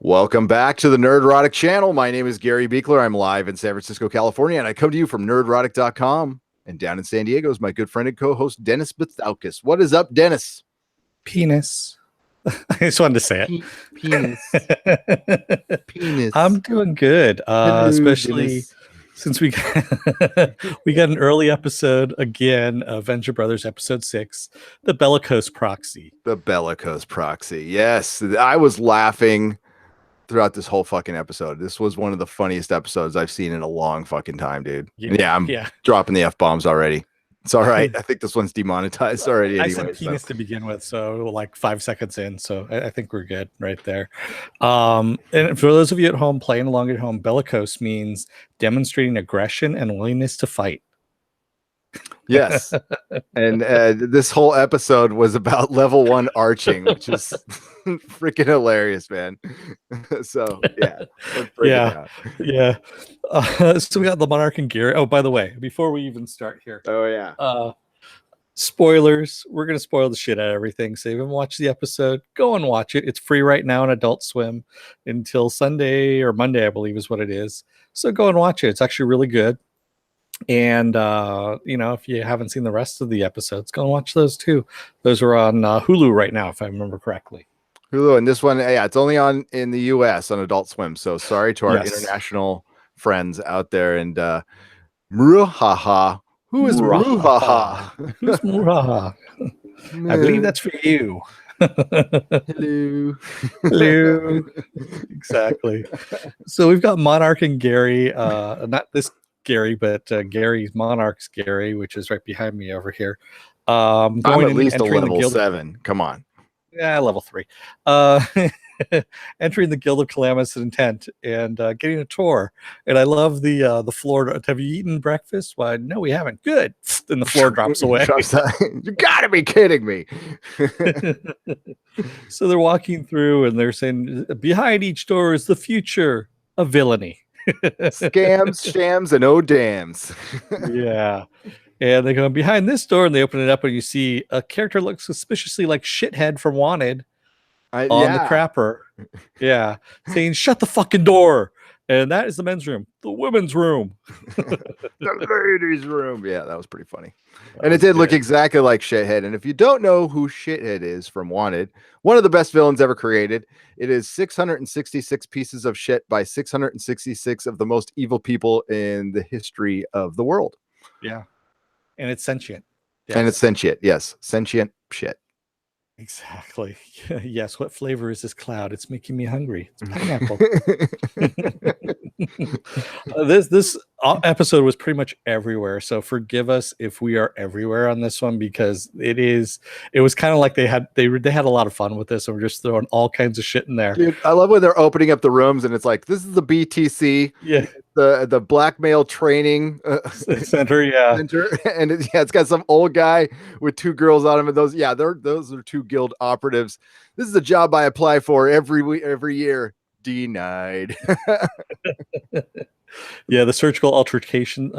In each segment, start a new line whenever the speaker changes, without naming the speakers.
Welcome back to the Nerdrotic channel. My name is Gary Beekler. I'm live in San Francisco, California, and I come to you from nerdrotic.com. And down in San Diego is my good friend and co-host, Dennis Bethaukus. What is up, Dennis?
Penis. I just wanted to say it.
Penis. Penis.
I'm doing good, especially
Dennis.
since we got an early episode again of Venture Brothers episode 6, the Bellicose Proxy.
The Bellicose Proxy. Yes, I was laughing throughout this whole fucking episode. This was one of the funniest episodes I've seen in a long fucking time, dude. Yeah, I'm dropping the F-bombs already. It's all right. I think this one's demonetized already.
I said penis to begin with, so like 5 seconds in, so I think we're good right there. And for those of you at home playing along at home, bellicose means demonstrating aggression and willingness to fight.
Yes. And this whole episode was about level 1 arching, which is freaking hilarious, man. So yeah. So we got the Monarch and Gary. Oh, by the way, before we even start here,
spoilers. We're gonna spoil the shit out of everything. So if you haven't watched the episode, go and watch it. It's free right now on Adult Swim until Sunday or Monday, I believe is what it is. So go and watch it. It's actually really good. And if you haven't seen the rest of the episodes, go and watch those too. Those are on Hulu right now, if I remember correctly.
Hulu, and this one, it's only on in the US on Adult Swim. So sorry to our international friends out there. And Muruhaha. Who is Muruhaha?
Who's Muruhaha? I believe that's for you. Hello. Exactly. So we've got Monarch and Gary, not this Gary, but Gary's Monarch's Gary, which is right behind me over here.
I'm at least a level 7. Come on.
Yeah, level 3. Entering the Guild of Calamitous Intent and getting a tour. And I love the floor. Have you eaten breakfast? Why, no, we haven't. Good. Then the floor drops away.
You gotta be kidding me.
So they're walking through and they're saying, behind each door is the future of villainy.
Scams, shams, and oh dams.
Yeah. And they go behind this door and they open it up and you see a character looks suspiciously like Shithead from Wanted on the crapper. Yeah. Saying, shut the fucking door. And that is the men's room. The women's room.
The ladies' room. Yeah, that was pretty funny. And it did look exactly like Shithead. And if you don't know who Shithead is from Wanted, one of the best villains ever created, it is 666 pieces of shit by 666 of the most evil people in the history of the world.
Yeah. And it's sentient.
Yes. And it's sentient. Yes. Sentient shit.
Exactly. Yes. What flavor is this cloud? It's making me hungry. It's pineapple. This episode was pretty much everywhere. So forgive us if we are everywhere on this one, because it was kind of like they had a lot of fun with this and we're just throwing all kinds of shit in there.
Dude, I love when they're opening up the rooms and it's like, this is the BTC.
Yeah.
The blackmail training
center,
and it's got some old guy with 2 girls on him, and those are 2 guild operatives. This is a job I apply for every year. Denied.
Yeah, the surgical alteration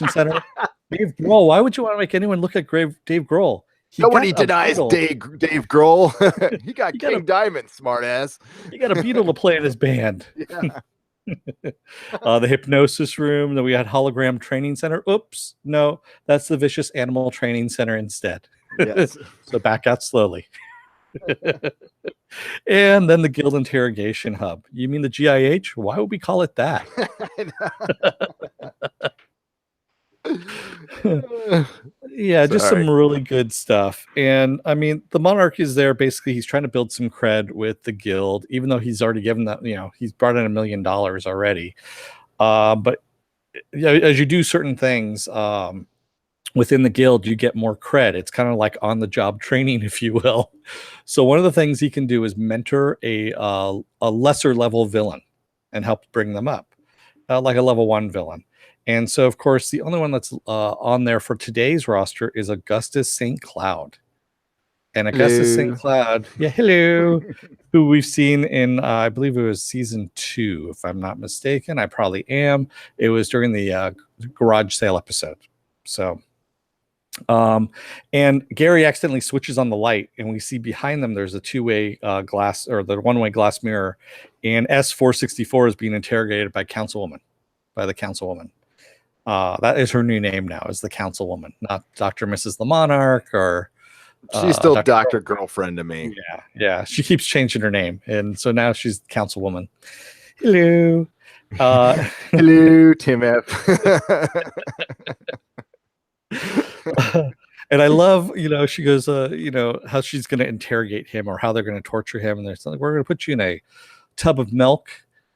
center. Dave Grohl. Why would you want to make anyone look at Dave Grohl?
Nobody denies Dave Grohl. he got King Diamond, smart ass.
He got a Beatle to play in his band.
Yeah.
The hypnosis room. Then we had hologram training center. Oops, no, that's the vicious animal training center instead.
Yes.
So back out slowly. And then the guild interrogation hub. You mean the GIH? Why would we call it that? Yeah, just some really good stuff. And I mean, the Monarch is there. Basically, he's trying to build some cred with the guild, even though he's already given that, he's brought in $1 million already. But as you do certain things within the guild, you get more cred. It's kind of like on the job training, if you will. So one of the things he can do is mentor a lesser level villain and help bring them up, like a level 1 villain. And so, of course, the only one that's on there for today's roster is Augustus St. Cloud. And Augustus St. Cloud, who we've seen in, I believe it was season 2, if I'm not mistaken. I probably am. It was during the garage sale episode. So And Gary accidentally switches on the light, and we see behind them there's a two-way glass, or the one-way glass mirror, and S464 is being interrogated by the councilwoman. That is her new name now, is the councilwoman, not Dr. Mrs. the Monarch or
she's still Dr. Girlfriend to me.
Yeah. She keeps changing her name, and so now she's councilwoman. Hello.
Hello, Tim F.
And I love, she goes, how she's going to interrogate him or how they're going to torture him. And they're like, we're going to put you in a tub of milk.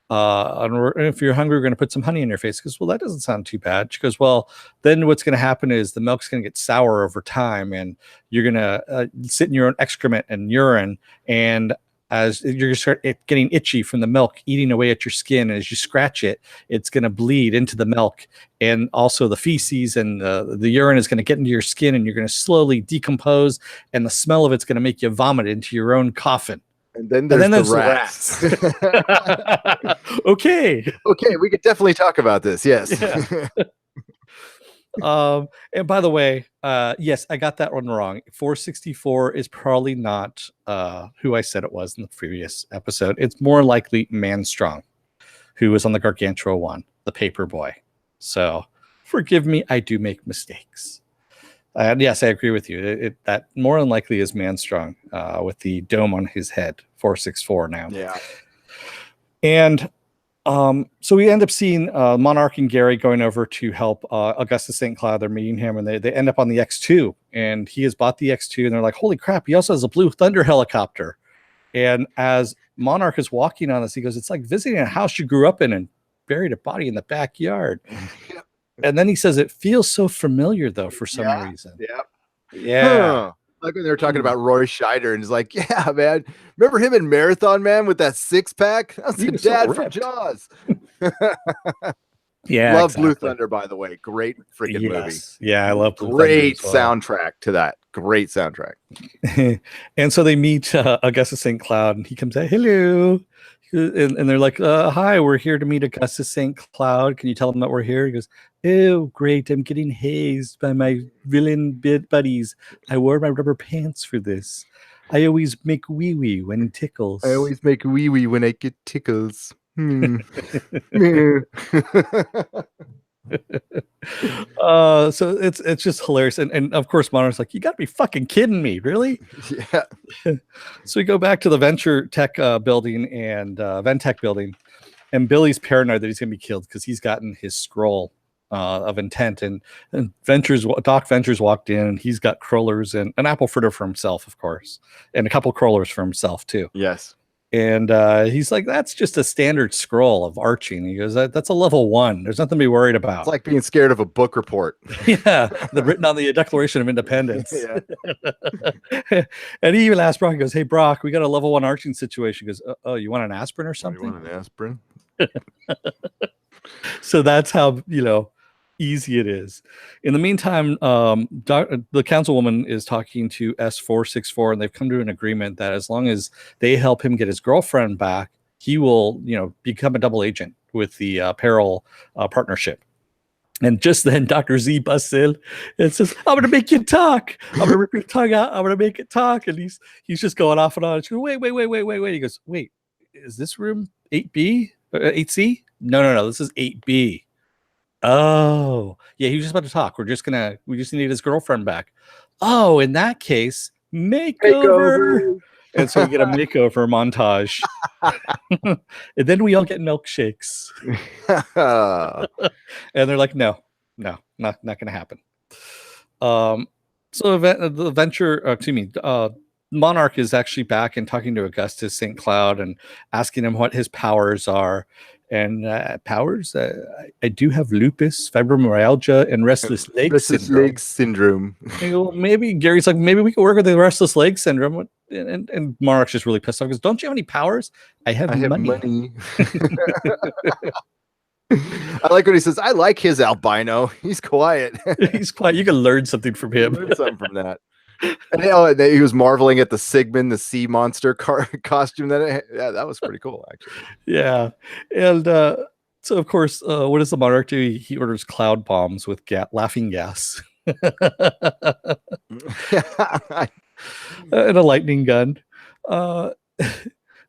And if you're hungry, we're going to put some honey in your face. He goes, well, that doesn't sound too bad. She goes, well, then what's going to happen is the milk's going to get sour over time, and you're going to sit in your own excrement and urine, and as you're going to start getting itchy from the milk eating away at your skin, and as you scratch it, it's going to bleed into the milk, and also the feces and the urine is going to get into your skin, and you're going to slowly decompose, and the smell of it's going to make you vomit into your own coffin.
And then there's the rats.
Okay,
we could definitely talk about this. Yes.
Yeah. And by the way, yes, I got that one wrong. 464 is probably not who I said it was in the previous episode. It's more likely Manstrong, who was on the Gargantua one, the paper boy. So forgive me, I do make mistakes. And yes, I agree with you. That more than likely is Manstrong with the dome on his head. 464 now.
Yeah.
And so we end up seeing Monarch and Gary going over to help Augustus St. Cloud. They're meeting him, and they end up on the X2, and he has bought the X2, and they're like, holy crap, he also has a Blue Thunder helicopter. And as Monarch is walking on this, he goes, it's like visiting a house you grew up in and buried a body in the backyard. And then he says, it feels so familiar, though, for some reason. Yeah.
Like when they were talking about Roy Scheider, and he's like, yeah, man, remember him in Marathon Man with that six-pack? That was the dad from Jaws.
Yeah,
love Blue Thunder, by the way. Great freaking movie.
Yeah, I love Blue
Great Thunder soundtrack to that. Great soundtrack.
And so they meet Augustus St. Cloud, and he comes out, hello. And they're like, hi, we're here to meet Augustus St. Cloud. Can you tell them that we're here? He goes, oh, great. I'm getting hazed by my villain buddies. I wore my rubber pants for this. I always make wee-wee when it tickles.
I always make wee-wee when I get tickles.
So it's just hilarious, and of course Monarch's like, you gotta be fucking kidding me, really?
Yeah.
So we go back to the Venture Tech building and Ventech building, and Billy's paranoid that he's gonna be killed because he's gotten his scroll of intent, and Doc Ventures walked in, and he's got crawlers and an apple fritter for himself, of course, and a couple crawlers for himself too.
Yes.
And he's like, that's just a standard scroll of arching. He goes, that's a level 1. There's nothing to be worried about.
It's like being scared of a book report.
Yeah, written on the Declaration of Independence.
Yeah.
And he even asked Brock, he goes, hey, Brock, we got a level 1 arching situation. He goes, oh, you want an aspirin or something?
You want an aspirin?
So that's how, easy it is. In the meantime, the councilwoman is talking to S464, and they've come to an agreement that as long as they help him get his girlfriend back, he will, become a double agent with the Peril partnership. And just then, Dr. Z busts in and says, I'm going to make you talk. I'm going to rip your tongue out. I'm going to make it talk. And he's just going off and on. She goes, wait. He goes, wait, is this room 8B? 8C? No. This is 8B. Oh, yeah, he was just about to talk. We just need his girlfriend back. Oh, in that case, makeover. And so we get a makeover montage. And then we all get milkshakes. And they're like, no, not going to happen. So the Venture, Monarch is actually back and talking to Augustus St. Cloud and asking him what his powers are. And powers, I do have lupus, fibromyalgia, and restless leg
syndrome.
Maybe Gary's like, maybe we can work with the restless leg syndrome. And Monarch's just really pissed off. He goes, don't you have any powers? I have money.
I like when he says, I like his albino. He's quiet.
He's quiet. You can learn something from him.
Learn something from that. And he was marveling at the Sigmund, the sea monster costume. That was pretty cool, actually.
Yeah. And so, of course, what does the Monarch do? He orders cloud bombs with laughing gas. And a lightning gun. So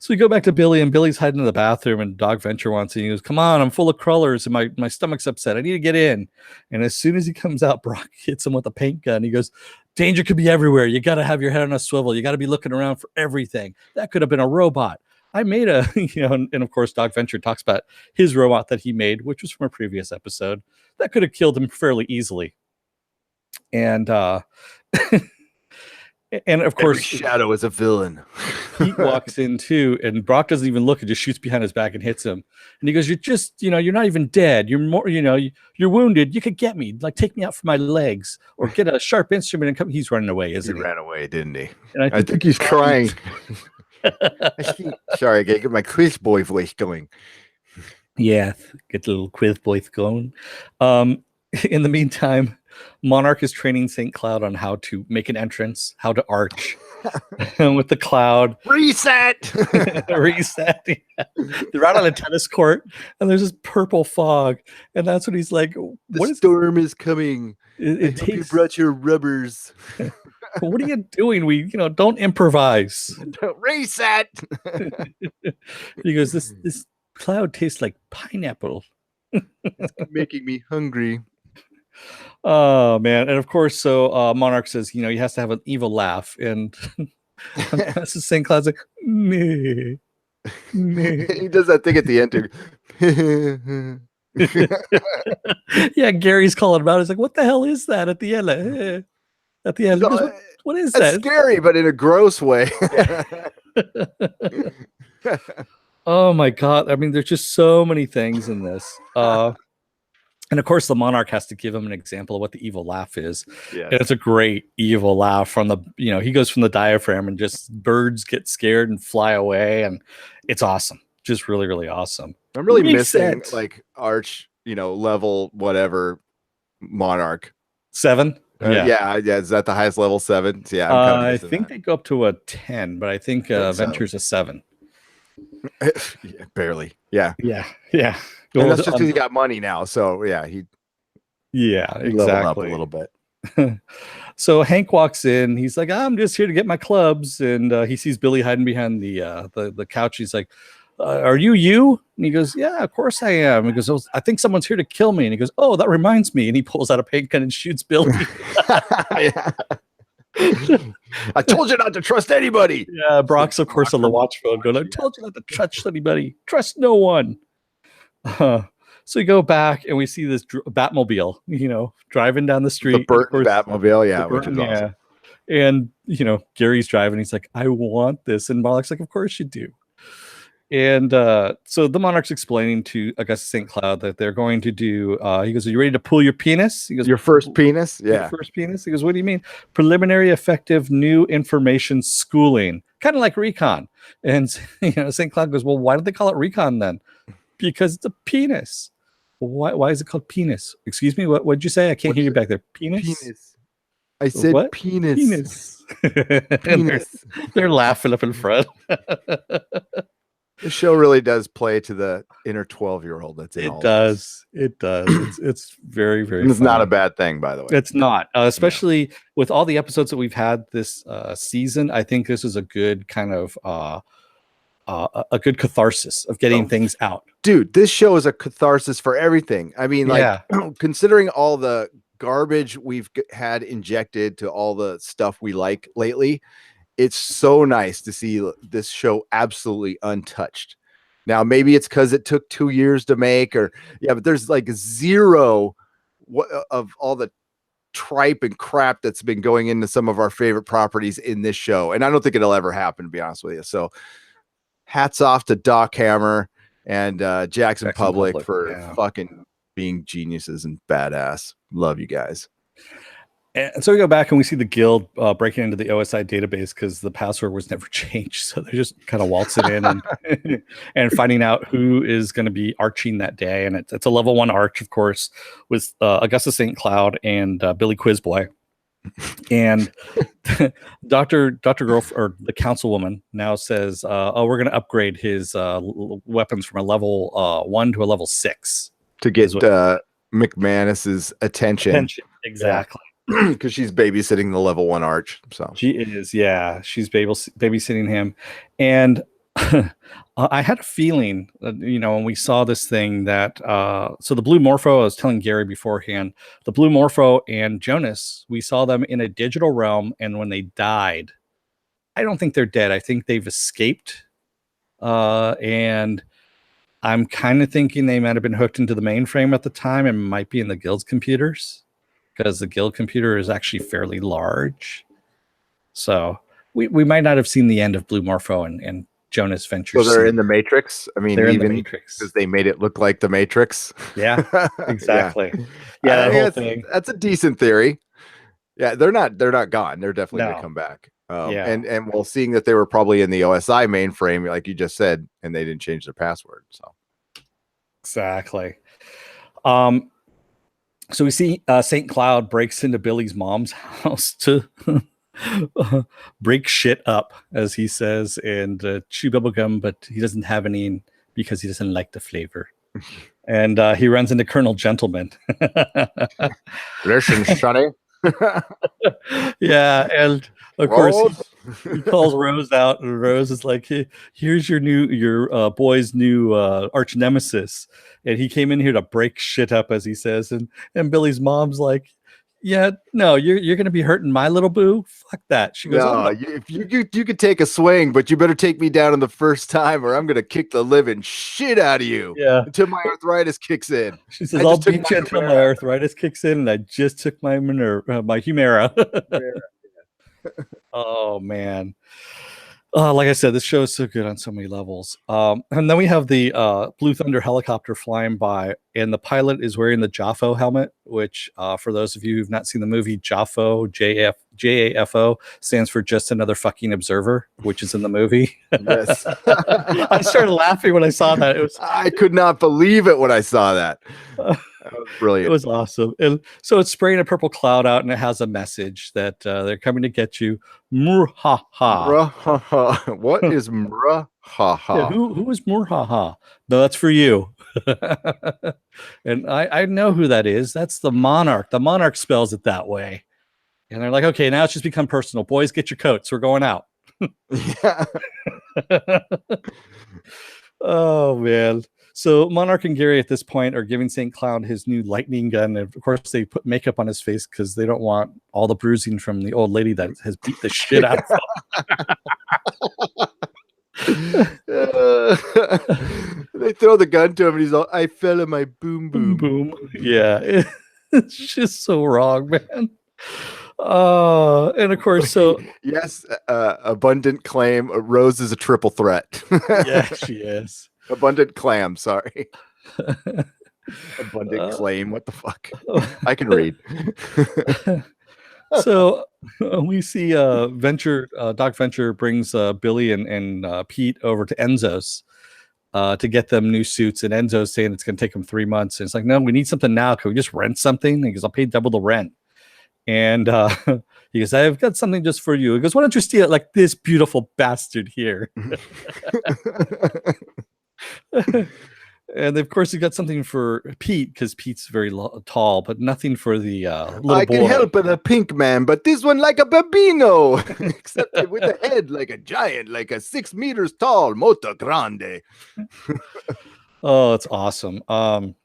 we go back to Billy, and Billy's hiding in the bathroom, and Dog Venture wants it. He goes, "Come on, I'm full of crullers, and my stomach's upset. I need to get in." And as soon as he comes out, Brock hits him with a paint gun. He goes, "Danger could be everywhere. You got to have your head on a swivel. You got to be looking around for everything. That could have been a robot. I made a," and of course, Dog Venture talks about his robot that he made, which was from a previous episode, that could have killed him fairly easily. And and of course,
every shadow is a villain.
He walks in too, and Brock doesn't even look and just shoots behind his back and hits him. And he goes, "You're just, you're not even dead. You're more, you're wounded. You could get me, like take me out for my legs, or get a sharp instrument and come." He's running away, isn't he?
He ran away, didn't he?
And
I think he's trying. Sorry, I gotta get my quiz boy voice going.
Yeah, get the little quiz voice going. In the meantime, Monarch is training St. Cloud on how to make an entrance, how to arch with the cloud.
Reset!
Reset. Yeah. They're out on a tennis court, and there's this purple fog. And that's when he's like,
"What storm is coming. I hope you brought your rubbers."
What are you doing? We, don't improvise.
Reset!
He goes, this cloud tastes like pineapple.
It's making me hungry.
Oh man. And of course, so Monarch says, he has to have an evil laugh, and that's the St. Cloud's like, meh, meh.
He does that thing at the
end. Yeah, Gary's calling him out. He's like, "What the hell is that?" At the end, like, at the end, goes, what is that?
Scary, but in a gross way.
Oh my god. I mean, there's just so many things in this. And of course, the Monarch has to give him an example of what the evil laugh is. Yes. And it's a great evil laugh from the, he goes from the diaphragm, and just birds get scared and fly away. And it's awesome. Just really, really awesome.
I'm really missing like arch, level, whatever Monarch
7.
Yeah. Is that the highest level 7? Yeah.
I think they go up to a 10, but I think Venture's a 7.
Yeah, barely. Yeah.
And
that's just because he got money now. So he
exactly
leveled up a little bit.
So Hank walks in. He's like, "I'm just here to get my clubs," and he sees Billy hiding behind the couch. He's like, "Are you?" And he goes, "Yeah, of course I am." He goes, "I think someone's here to kill me." And he goes, "Oh, that reminds me." And he pulls out a paint gun and shoots Billy.
I told you not to trust anybody.
Yeah, Brock's of course on the watch phone going, "I told you not to trust anybody. Trust no one." So we go back and we see this Batmobile, driving down the street.
The Burton Batmobile, which is awesome.
And, Gary's driving. He's like, "I want this." And Monarch's like, "Of course you do." And so the Monarch's explaining to Augustus St. Cloud that they're going to do, he goes, "Are you ready to pull your penis?" He goes,
"Your first penis?" Yeah.
Your first penis? He goes, "What do you mean?" "Preliminary effective new information schooling." Kind of like recon. And, St. Cloud goes, "Well, why don't they call it recon then?" "Because it's a penis." "Well, why is it called penis?" "Excuse me, what did you say? I can't hear you back there." "Penis?"
I said what?
Penis. Penis. They're laughing up in front.
The show really does play to the inner 12-year-old. That's
it. Does. It's very, very.
It's not a bad thing, by the way.
It's not, especially with all the episodes that we've had this season. I think this is a good kind of a good catharsis of getting things out.
Dude, this show is a catharsis for everything. I mean, considering all the garbage we've had injected to all the stuff we like lately, it's so nice to see this show absolutely untouched. Now, maybe it's because it took 2 years to make, but there's like zero of all the tripe and crap that's been going into some of our favorite properties in this show. And I don't think it'll ever happen, to be honest with you. So hats off to Doc Hammer and Jackson Public for fucking being geniuses and badass. Love you guys.
And so we go back and we see the guild breaking into the OSI database because the password was never changed. So they're just kind of waltzing in and finding out who is going to be arching that day. And it's a level 1 arch, of course, with Augustus St. Cloud and Billy Quizboy. And Dr. Girl, or the councilwoman, now says, we're going to upgrade his weapons from a level 1 to a level 6
to get McManus's attention.
Exactly.
because she's babysitting the level 1 arch. So
she is, yeah, she's babysitting him, and I had a feeling, when we saw this thing that so the blue morpho, I was telling Gary beforehand, the blue morpho and Jonas, we saw them in a digital realm, and when they died, I don't think they're dead. I think they've escaped, and I'm kind of thinking they might have been hooked into the mainframe at the time and might be in the guild's computers, because the guild computer is actually fairly large. So we might not have seen the end of Blue Morpho and Jonas Venture.
So they're in the Matrix. I mean,
they're
even
in the Matrix
because they made it look like the Matrix.
Yeah, exactly. Yeah, that whole thing.
That's a decent theory. Yeah, they're not gone. They're definitely going to come back. And well, seeing that they were probably in the OSI mainframe, like you just said, and they didn't change their password. So
exactly. So we see St. Cloud breaks into Billy's mom's house to break shit up, as he says, and chew bubblegum, but he doesn't have any because he doesn't like the flavor. And he runs into Colonel Gentleman.
Listen, Sonny.
Yeah, and of course he calls Rose out, and Rose is like, hey, here's your boy's new arch nemesis, and he came in here to break shit up, as he says, and Billy's mom's like, yeah, no, you're gonna be hurting my little boo. Fuck that. She goes,
no, if you could take a swing, but you better take me down on the first time, or I'm gonna kick the living shit out of you.
Yeah,
until my arthritis kicks in.
She says, I'll beat you until my arthritis kicks in, and I just took my my Humira. Oh man. Like I said, this show is so good on so many levels. And then we have the Blue Thunder helicopter flying by, and the pilot is wearing the Jaffo helmet, which for those of you who've not seen the movie, Jaffo, JAFO, stands for Just Another Fucking Observer, which is in the movie. Yes. I started laughing when I saw that.
I could not believe it when I saw that. That was brilliant.
It was awesome. And so it's spraying a purple cloud out, and it has a message that they're coming to get you.
Murhaha. What is Murhaha?
Yeah, who is Murhaha? No, that's for you. And I know who that is. That's the Monarch. The Monarch spells it that way. And they're like, okay, now it's just become personal. Boys, get your coats. We're going out.
Yeah.
Oh, man. So Monarch and Gary at this point are giving St. Cloud his new lightning gun. And of course, they put makeup on his face because they don't want all the bruising from the old lady that has beat the shit out of him.
They throw the gun to him, and he's all, I fell in my boom, boom,
boom. Yeah, it's just so wrong, man. And of course, so
yes, abundant claim. Rose is a triple threat.
Yeah, she is.
Abundant clam, sorry. Abundant claim. What the fuck? I can read.
So we see Doc Venture brings Billy and Pete over to Enzo's to get them new suits, and Enzo's saying it's going to take them 3 months. And it's like, no, we need something now. Can we just rent something? He goes, I'll pay double the rent. And he goes, I've got something just for you. He goes, why don't you steal it like this beautiful bastard here? And of course, he got something for Pete because Pete's very tall, but nothing for the little boy.
I can help a pink man, but this one like a bambino, except with a head like a giant, like a 6 meters tall, molto grande.
Oh, it's awesome. And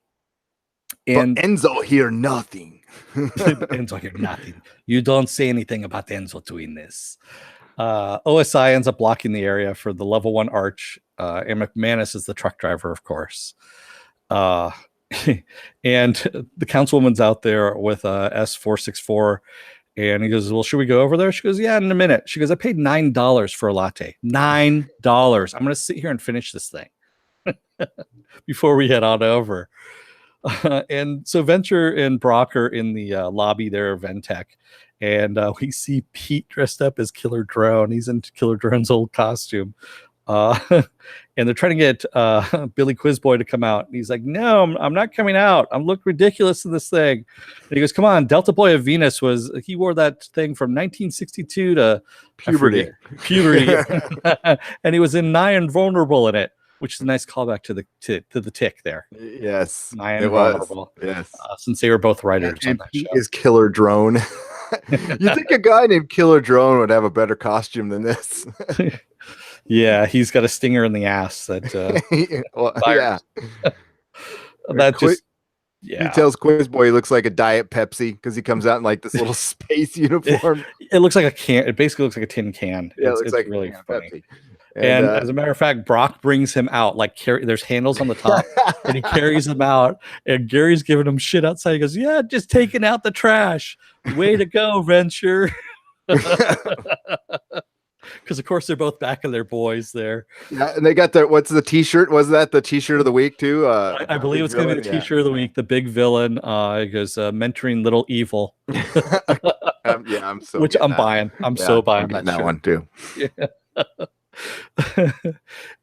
but Enzo hear nothing.
Enzo hear nothing. You don't say anything about Enzo doing this. OSI ends up blocking the area for the level 1 arch, and McManus is the truck driver, of course. And the councilwoman's out there with S464, and he goes, well, should we go over there? She goes, yeah, in a minute. She goes, I paid $9 for a latte. $9. I'm going to sit here and finish this thing before we head on over. And so Venture and Brock are in the lobby there of Ventec, and we see Pete dressed up as Killer Drone. He's in Killer Drone's old costume. And they're trying to get Billy Quizboy to come out. And he's like, no, I'm not coming out. I look ridiculous in this thing. And he goes, come on, Delta Boy of Venus he wore that thing from 1962 to
puberty.
And he was in Nigh and Vulnerable in it, which is a nice callback to the Tick there.
Yes,
it was. Yes, since they were both writers on that show.
Is Killer Drone. You think a guy named Killer Drone would have a better costume than this?
Yeah, he's got a stinger in the ass that
well,
fires. That just yeah.
He tells Quiz Boy he looks like a Diet Pepsi because he comes out in like this little space uniform.
It looks like a can. It basically looks like a tin can.
Yeah, it looks like
really funny.
Pepsi.
And as a matter of fact, Brock brings him out like there's handles on the top, and he carries him out. And Gary's giving him shit outside. He goes, "Yeah, just taking out the trash. Way to go, Venture." Because of course they're both back in their boys there.
Yeah, and they got what's the T-shirt? Was that the T-shirt of the week too?
I believe it's going to be the T-shirt of the week. The big villain. He goes mentoring little evil.
Yeah, I'm so.
Which I'm buying. I'm so buying
that one too.
Yeah.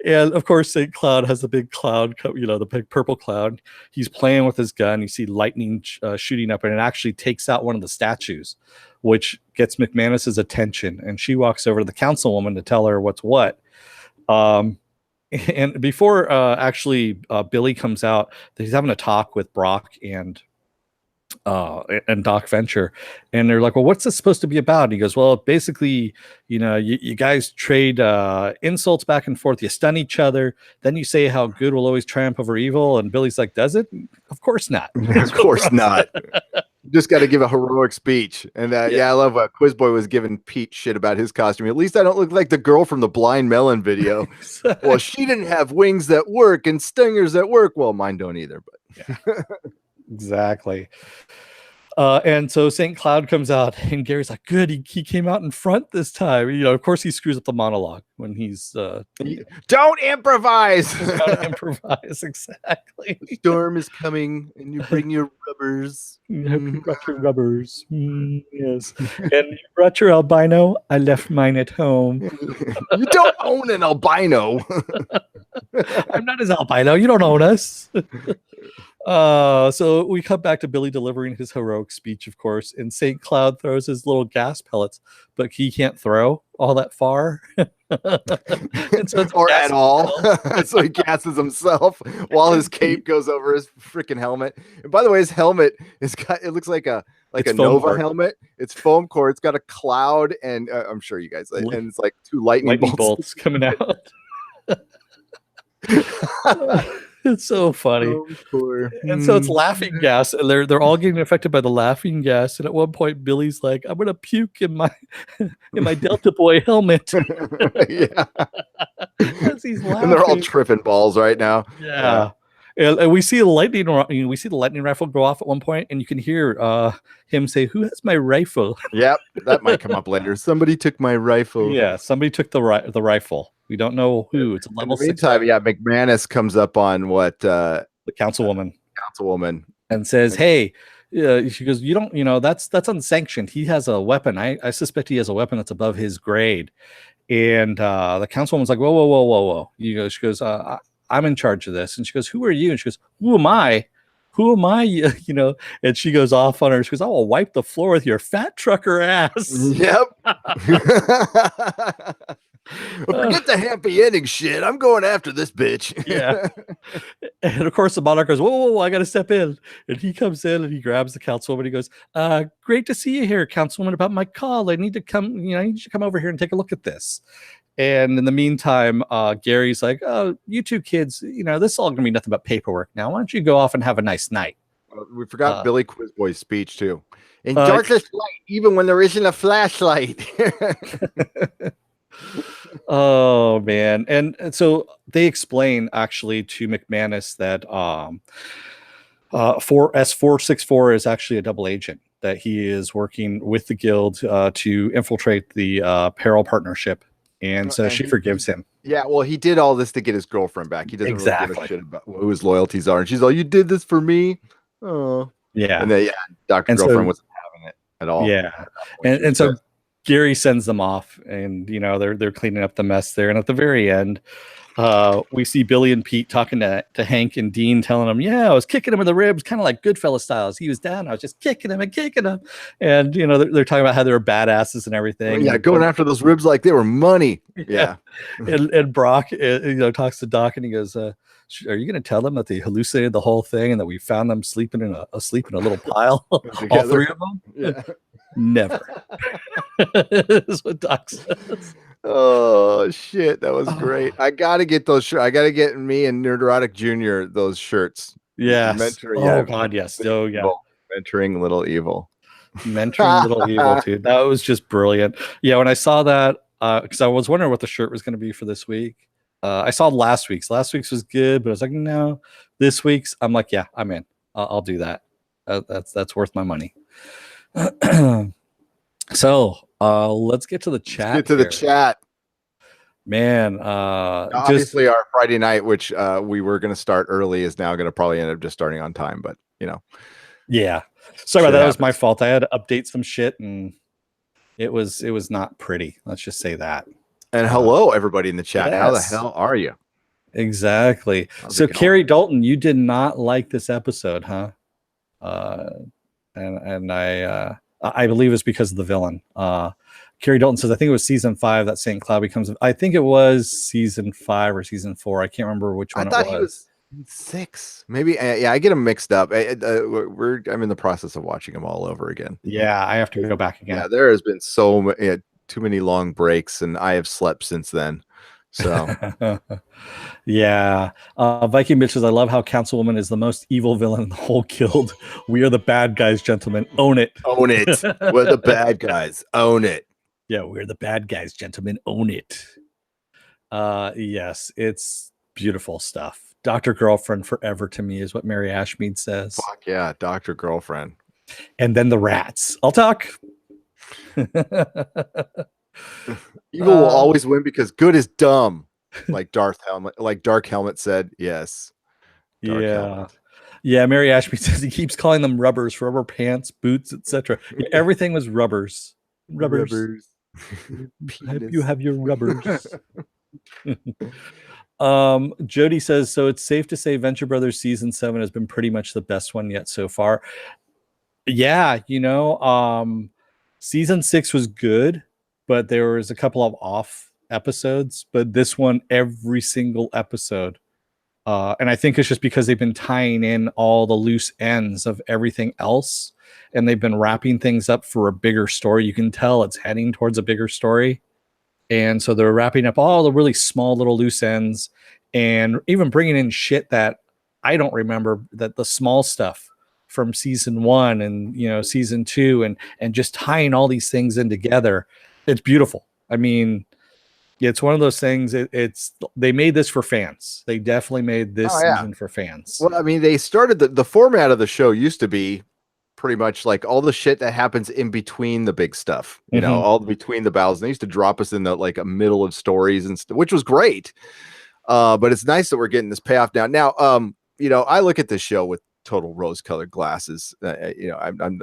And of course St. Cloud has the big cloud, the big purple cloud. He's playing with his gun. You see lightning shooting up, and it actually takes out one of the statues, which gets McManus's attention, and she walks over to the councilwoman to tell her what's what. And before Billy comes out, he's having a talk with Brock and Doc Venture, and they're like, well, what's this supposed to be about? And he goes, well, basically, you guys trade insults back and forth, you stun each other, then you say how good will always triumph over evil, and Billy's like, does it? Of course not.
Of course not. You just got to give a heroic speech. And I love what Quiz Boy was giving Pete shit about his costume. At least I don't look like the girl from the Blind Melon video. Well, she didn't have wings that work and stingers that work. Well, mine don't either, but
yeah. Exactly. And so St. Cloud comes out, and Gary's like, good, he came out in front this time. Of course he screws up the monologue when he's
don't improvise.
Don't improvise, exactly.
The storm is coming, and you bring your rubbers.
You brought your rubbers. Yes. And you brought your albino. I left mine at home.
You don't own an albino.
I'm not his albino. You don't own us. So we come back to Billy delivering his heroic speech, of course, and St. Cloud throws his little gas pellets, but he can't throw all that far. And so
or at all. So he gasses himself while his cape goes over his freaking helmet. And by the way, his helmet it looks like a Nova core helmet. It's foam core. It's got a cloud, and I'm sure you guys, and it's like two lightning bolts
coming out. It's so funny. And so it's laughing gas, and they're all getting affected by the laughing gas. And at one point, Billy's like, "I'm gonna puke in my Delta Boy helmet."
Yeah,
he's laughing.
And they're all tripping balls right now.
Yeah. And we see the lightning rifle go off at one point, and you can hear him say, "Who has my rifle?"
Yep, that might come up later. Somebody took my rifle.
Yeah, somebody took the rifle. We don't know who. It's a level 6.
Yeah, McManus comes up on what
the councilwoman,
and
says, "Hey," she goes, "You don't, that's unsanctioned. He has a weapon. I suspect he has a weapon that's above his grade." And the councilwoman's like, "Whoa!" She goes, "I'm in charge of this." And she goes, "Who are you?" And she goes, "Who am I? Who am I?" And she goes off on her. She goes, "I will wipe the floor with your fat trucker ass."
Yep. Forget the happy ending shit. I'm going after this bitch.
Yeah. And of course the monarch goes, whoa, I gotta step in. And he comes in and he grabs the councilwoman. He goes, great to see you here, councilwoman, about my call. I need to come, I need you to come over here and take a look at this. And in the meantime, Gary's like, "Oh, you two kids, this is all gonna be nothing but paperwork now. Why don't you go off and have a nice night?"
We forgot Billy Quizboy's speech too. In darkest light, even when there isn't a flashlight.
Oh man. And so they explain actually to McManus that S464 is actually a double agent, that he is working with the guild to infiltrate the Peril partnership, and so she forgives him.
Yeah, well, he did all this to get his girlfriend back. He doesn't really give a shit about who his loyalties are, and she's like, "You did this for me." Oh
yeah.
And then Dr. Girlfriend wasn't having it at all.
Yeah. And so Gary sends them off, and they're cleaning up the mess there. And at the very end, We see Billy and Pete talking to Hank and Dean, telling them, "Yeah, I was kicking him in the ribs, kind of like Goodfellas styles. He was down, I was just kicking him and kicking him." And they're talking about how they were badasses and everything.
Yeah, going after those ribs like they were money. Yeah.
And Brock, talks to Doc, and he goes, "Are you going to tell them that they hallucinated the whole thing and that we found them sleeping asleep in a little pile, all three of them?"
Yeah.
Never. Is what Doc says.
Oh shit, that was great. I gotta get those shirts. I gotta get me and Nerderotic Jr. those shirts.
Yes. God, yes. Oh yeah.
Mentoring Little Evil.
Mentoring Little Evil, dude. That was just brilliant. Yeah, when I saw that, because I was wondering what the shirt was going to be for this week. I saw last week's. Last week's was good, but I was like, no. This week's, I'm like, yeah, I'm in. I'll do that. That's worth my money. So let's get to the chat.
Let's get to the chat.
Man,
obviously our Friday night, which we were going to start early, is now going to probably end up just starting on time, but
yeah. Sorry about that. It was my fault. I had to update some shit, and it was not pretty. Let's just say that.
And hello, everybody in the chat. How the hell are you?
Exactly. So, Carrie Dalton, you did not like this episode, huh? And I believe it's because of the villain. Carrie Dalton says, I think it was season 5 that St. Cloud becomes. I think it was season 5 or season 4. I can't remember which one. I thought he was
6, maybe. Yeah, I get them mixed up. I'm in the process of watching them all over again.
Yeah, I have to go back again.
Yeah, there has been too many long breaks, and I have slept since then. So
yeah. Viking bitches, I love how Councilwoman is the most evil villain in the whole guild. We are the bad guys, gentlemen. Own it.
Own it. We're the bad guys. Own it.
Yeah, we're the bad guys, gentlemen. Own it. Yes, it's beautiful stuff. Dr. Girlfriend forever to me is what Mary Ashmead says.
Fuck yeah, Dr. Girlfriend.
And then the rats. I'll talk.
Evil will always win because good is dumb. Like Dark Helmet said. Yes.
Dark Helmet. Yeah, Mary Ashmead says he keeps calling them rubbers for rubber pants, boots, etc. Yeah, everything was rubbers. Rubbers. You have your rubbers. Jody says, so it's safe to say Venture Brothers season 7 has been pretty much the best one yet so far. Yeah, season 6 was good, but there was a couple of off episodes, but this one, every single episode. And I think it's just because they've been tying in all the loose ends of everything else, and they've been wrapping things up for a bigger story. You can tell it's heading towards a bigger story. And so they're wrapping up all the really small little loose ends and even bringing in shit that I don't remember, that the small stuff from season 1 and, season 2 and just tying all these things in together. It's beautiful. I mean, it's one of those things. They made this for fans. They definitely made this season for fans.
Well, I mean, they started the format of the show used to be pretty much like all the shit that happens in between the big stuff, all between the battles. And they used to drop us in the a middle of stories and stuff, which was great. But it's nice that we're getting this payoff now. Now, I look at this show with total rose-colored glasses. I'm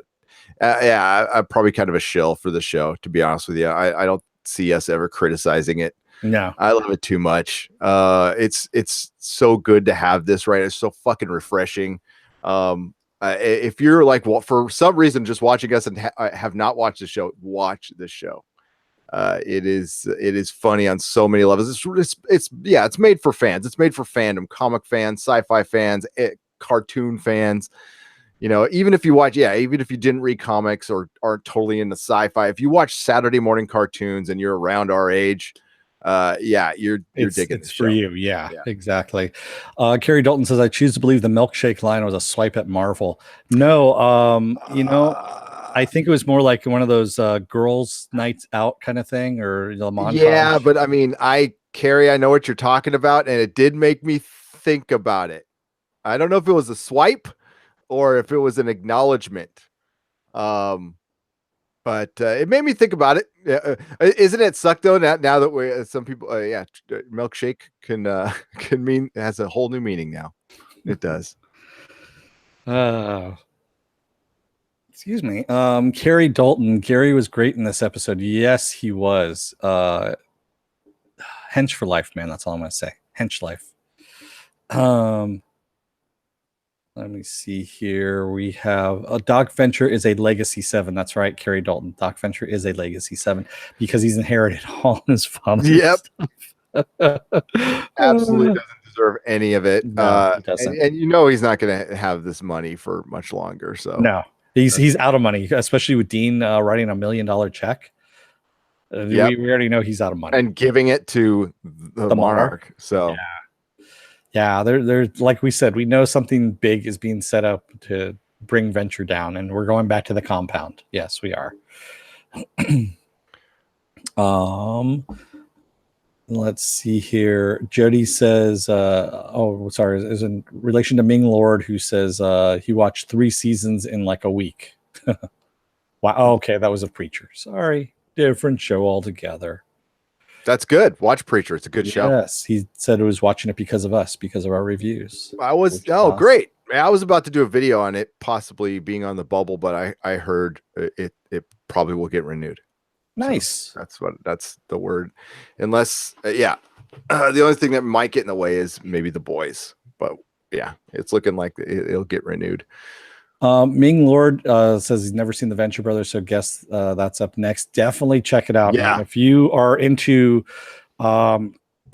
probably kind of a shill for the show, to be honest with you. I don't see us ever criticizing it.
No,
I love it too much. It's so good to have this, right? It's so fucking refreshing. If you're for some reason just watching us and have not watched the show, watch this show. It is funny on so many levels. It's made for fans. It's made for fandom, comic fans, sci-fi fans, cartoon fans. Even if you even if you didn't read comics or aren't totally into sci-fi, if you watch Saturday morning cartoons and you're around our age, you're digging
it's for you. Yeah, exactly. Carrie Dalton says, I choose to believe the milkshake line was a swipe at Marvel. No, I think it was more like one of those girls' nights out kind of thing, or montage.
Yeah, but I mean, Carrie, I know what you're talking about, and it did make me think about it. I don't know if it was a swipe or if it was an acknowledgement. But it made me think about it. Isn't it suck though? Now that we some people, milkshake can mean, it has a whole new meaning now. It does.
Excuse me. Carrie Dalton. Gary was great in this episode. Yes, he was. Hench for life, man. That's all I'm gonna say. Hench life. Let me see here. We have Doc Venture is a Legacy 7. That's right, Carrie Dalton. Doc Venture is a Legacy 7 because he's inherited all his father's stuff.
Absolutely doesn't deserve any of it.
No, he doesn't.
And you know he's not going to have this money for much longer. So
no, he's out of money, especially with Dean writing $1 million check. We already know he's out of money
and giving it to the Monarch. So
yeah, they're like we said, we know something big is being set up to bring Venture down, and we're going back to the compound. Yes, we are. Let's see here. Jody says, is in relation to Ming Lord, who says he watched 3 seasons in like a week. Wow. Okay, that was a Preacher. Sorry, different show altogether.
That's good. Watch Preacher. It's a good show.
Yes, he said he was watching it because of us, because of our reviews.
Great. I was about to do a video on it possibly being on the bubble, but I heard it probably will get renewed.
Nice.
So that's the word. Unless the only thing that might get in the way is maybe The Boys, but yeah, it's looking like it'll get renewed.
Ming Lord says he's never seen the Venture Brothers, so guess that's up next. Definitely check it out.
Yeah.
Man. If you are into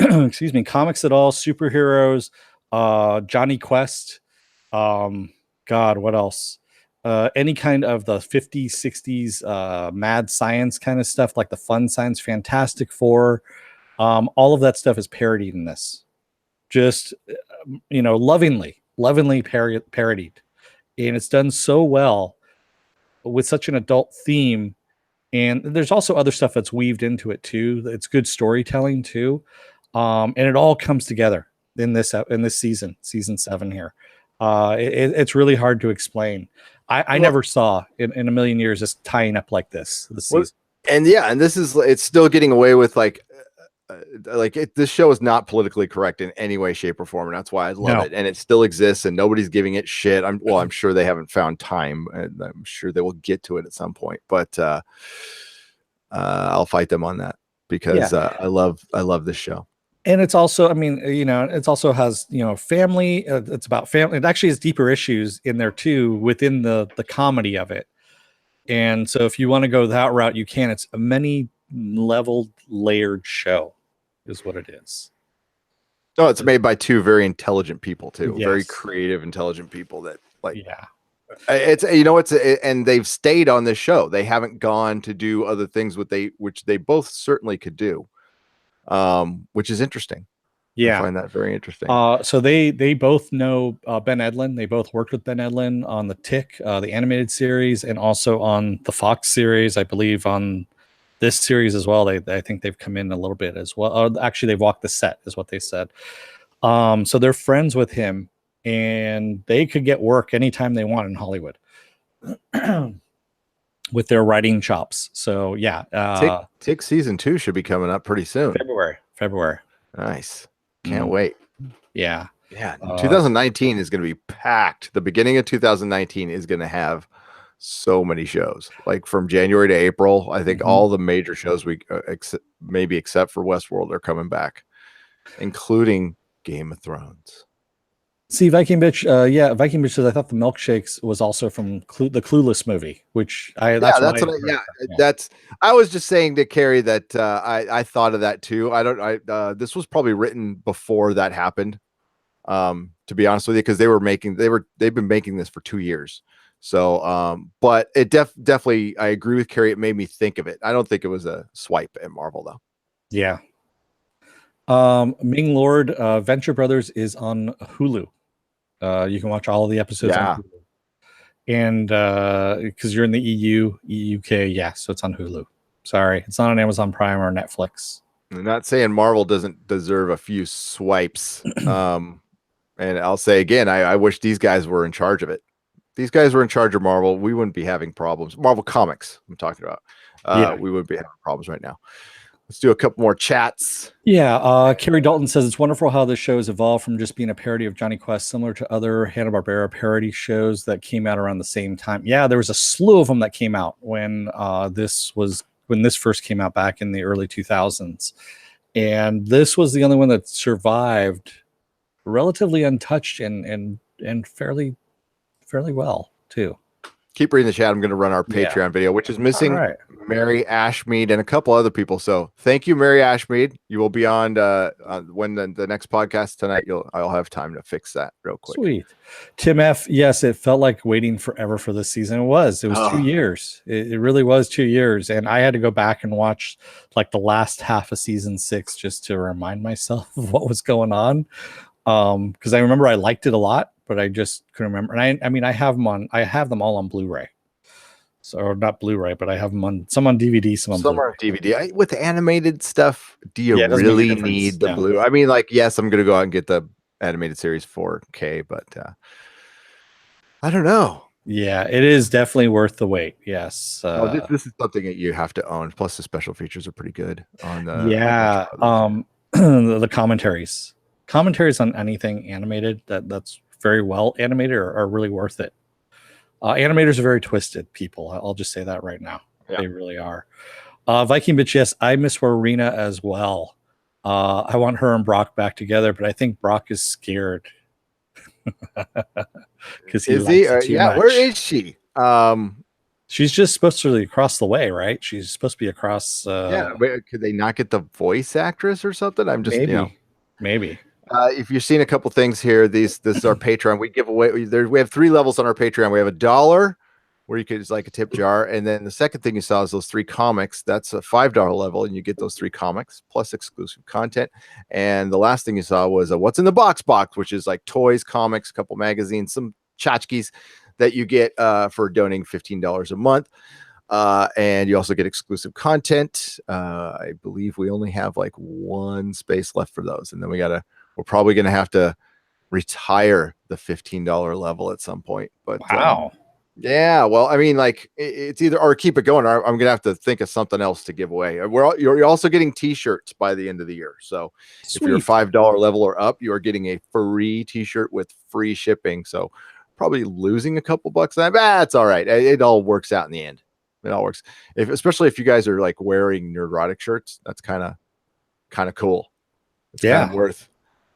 excuse me, comics at all, superheroes, Johnny Quest, God, what else? Any kind of the 50s, 60s mad science kind of stuff, like the Fun Science, Fantastic Four, all of that stuff is parodied in this. Just lovingly parodied. And it's done so well with such an adult theme. And there's also other stuff that's weaved into it too. It's good storytelling too. And it all comes together in this season 7 here. It's really hard to explain. I never saw in a million years this tying up like this season.
And this is, it's still getting away with this show is not politically correct in any way, shape, or form, and that's why I love it. And it still exists, and nobody's giving it shit. I'm sure they haven't found time, and I'm sure they will get to it at some point. But I'll fight them on that because I love this show.
And it's also, it also has family. It's about family. It actually has deeper issues in there too within the comedy of it. And so if you want to go that route, you can. It's a many leveled, layered show. Is what it is.
Oh, it's made by 2 very intelligent people too. Yes. Very creative, intelligent people that and they've stayed on this show. They haven't gone to do other things which they both certainly could do. Which is interesting.
Yeah.
I find that very interesting.
So they both know Ben Edlund. They both worked with Ben Edlund on the Tick, the animated series, and also on the Fox series, I believe on this series as well. I think they've come in a little bit as well. Actually, they've walked the set, is what they said. So they're friends with him, and they could get work anytime they want in Hollywood with their writing chops. So yeah,
Tick season 2 should be coming up pretty soon.
February.
Nice. Can't wait.
Yeah.
2019 is going to be packed. The beginning of 2019 is going to have so many shows, like from January to April. I think all the major shows maybe except for Westworld are coming back, including Game of Thrones.
See, Viking Bitch, Viking Bitch says I thought the Milkshakes was also from the Clueless movie, which I was just saying to Carrie that I thought of that too. This was probably written before that happened, to be honest with you, because they've been making this for 2 years. So, but it definitely, I agree with Carrie. It made me think of it. I don't think it was a swipe at Marvel though. Yeah. Ming Lord, Venture Brothers is on Hulu. You can watch all of the episodes on Hulu. And because you're in the EU, UK, so it's on Hulu. Sorry, it's not on Amazon Prime or Netflix.
I'm not saying Marvel doesn't deserve a few swipes. And I'll say again, I wish these guys were in charge of it. These guys were in charge of Marvel, we wouldn't be having problems. Marvel Comics, I'm talking about. We would be having problems right now. Let's do a couple more chats.
Yeah, Carrie Dalton says it's wonderful how this show has evolved from just being a parody of Johnny Quest, similar to other Hanna-Barbera parody shows that came out around the same time. Yeah, there was a slew of them that came out when this first came out back in the early 2000s. And this was the only one that survived relatively untouched and fairly well too.
Keep reading the chat. I'm going to run our Patreon video, which is missing Mary Ashmead and a couple other people. So thank you, Mary Ashmead. You will be on when the next podcast tonight. I'll have time to fix that real quick.
Sweet. Tim F. Yes, it felt like waiting forever for this season. It was 2 years. It really was 2 years. And I had to go back and watch like the last half of season 6 just to remind myself of what was going on. Because I remember I liked it a lot, but I just couldn't remember. And I mean, I have them all on Blu-ray. So not Blu-ray, but I have them on DVD, some on
DVD. With animated stuff, do you really need the blue? I mean, like, yes, I'm gonna go out and get the animated series 4K, but I don't know.
Yeah, it is definitely worth the wait. Yes.
This is something that you have to own. Plus, the special features are pretty good on the
the commentaries. Commentaries on anything animated that's very well animated are really worth it. Animators are very twisted people. I'll just say that right now. Yeah. They really are. Viking Bitch, yes, I miss Warina as well. I want her and Brock back together, but I think Brock is scared.
Because where is she?
She's just supposed to be across the way, right? She's supposed to be across.
Could they not get the voice actress or something? I'm just
maybe.
If you've seen a couple things here, this is our Patreon. We give away. We have 3 levels on our Patreon. We have $1 where you could just like a tip jar, and then the second thing you saw is those 3 comics. That's a $5 level, and you get those 3 comics plus exclusive content. And the last thing you saw was a what's in the box, which is like toys, comics, a couple magazines, some tchotchkes that you get for donating $15 a month. And you also get exclusive content. I believe we only have like 1 space left for those, and then we're probably going to have to retire the $15 level at some point. But
wow.
Yeah, well, I mean, like it's either or keep it going. Or I'm going to have to think of something else to give away. You're also getting T-shirts by the end of the year. So Sweet. If you're $5 level or up, you are getting a free T-shirt with free shipping. So probably losing a couple bucks. That's all right. It all works out in the end. It all works. Especially if you guys are like wearing Nerdrotic shirts, that's kind of cool. It's kind of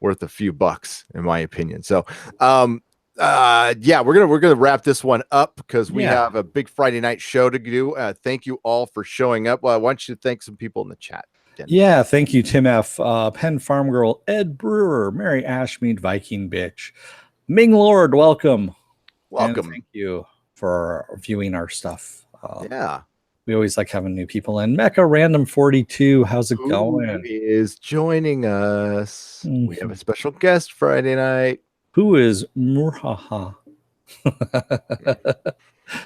worth a few bucks in my opinion. So we're gonna wrap this one up because we have a big Friday night show to do. Thank you all for showing up. I want you to thank some people in the chat. Dennis.
Yeah, thank you, Tim F, Penn Farm Girl, Ed Brewer, Mary Ashmead, Viking Bitch, Ming Lord, welcome. And thank you for viewing our stuff. We always like having new people in. Mecha Random 42, how's it going?
Who is joining us? Mm-hmm. We have a special guest Friday night.
Who is Murhaha?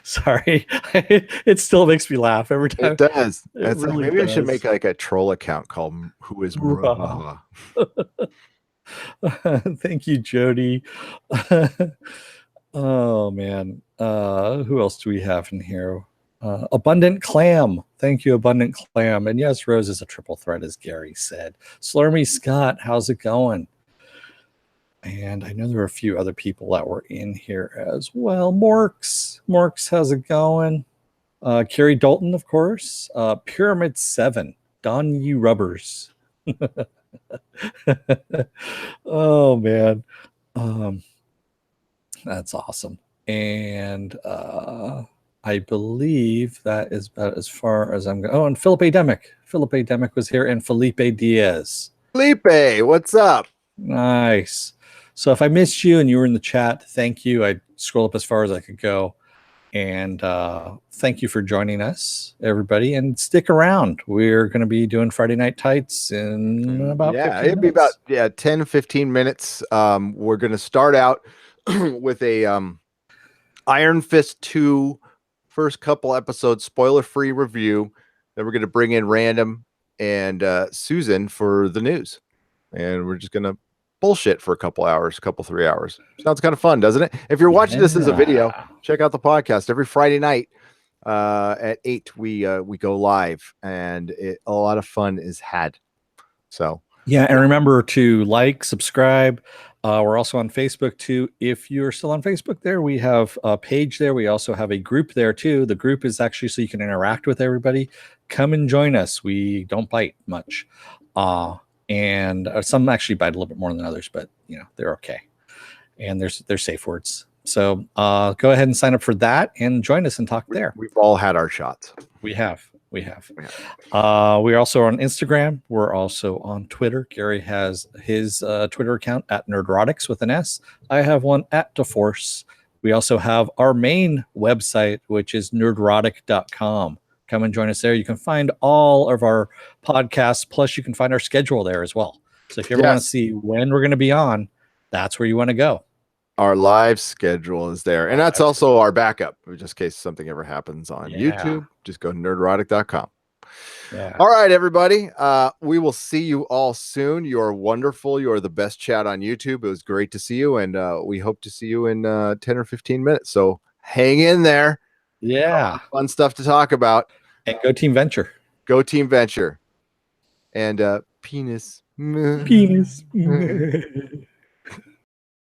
Sorry, it still makes me laugh every time.
It does. Maybe I should make like a troll account called Who is Murhaha?
Thank you, Jody. Oh man, who else do we have in here? Abundant Clam. Thank you, Abundant Clam. And yes, Rose is a triple threat, as Gary said. Slurmy Scott, how's it going? And I know there are a few other people that were in here as well. Morx, how's it going? Carrie Dalton, of course. Pyramid 7, Don U Rubbers. Oh man, that's awesome. And I believe that is about as far as I'm going. Oh, and Philip A. Demick was here, and Felipe Diaz.
Felipe, what's up?
Nice. So if I missed you and you were in the chat, thank you. I scrolled up as far as I could go. And thank you for joining us, everybody. And stick around. We're going to be doing Friday Night Tights in about 15
it'll be about 10, 15 minutes. We're going to start out with a Iron Fist 2 first couple episodes spoiler-free review. Then we're going to bring in Random and Susan for the news. And we're just going to bullshit for a couple 3 hours. Sounds kind of fun, doesn't it? If you're watching this as a video, check out the podcast every Friday night at 8. We go live, and a lot of fun is had. So
and remember to like, subscribe. We're also on Facebook too. If you're still on Facebook, there we have a page there. We also have a group there too. The group is actually so you can interact with everybody. Come and join us. We don't bite much. And some actually bite a little bit more than others, but they're okay. And they're safe words. So go ahead and sign up for that and join us and talk there.
We've all had our shots.
We have. We're also on Instagram. We're also on Twitter. Gary has his Twitter account at Nerdrotics with an S. I have one at DeForce. We also have our main website, which is nerdrotic.com. Come and join us there. You can find all of our podcasts, plus you can find our schedule there as well. So if you ever want to see when we're going to be on, that's where you want to go.
Our live schedule is there. And that's also our backup, just in case something ever happens on YouTube. Just go to nerdrotic.com.
Yeah.
All right, everybody. We will see you all soon. You're wonderful. You're the best chat on YouTube. It was great to see you. And we hope to see you in 10 or 15 minutes. So hang in there.
Yeah.
Fun stuff to talk about.
And go Team Venture.
Go Team Venture. And penis.
Penis.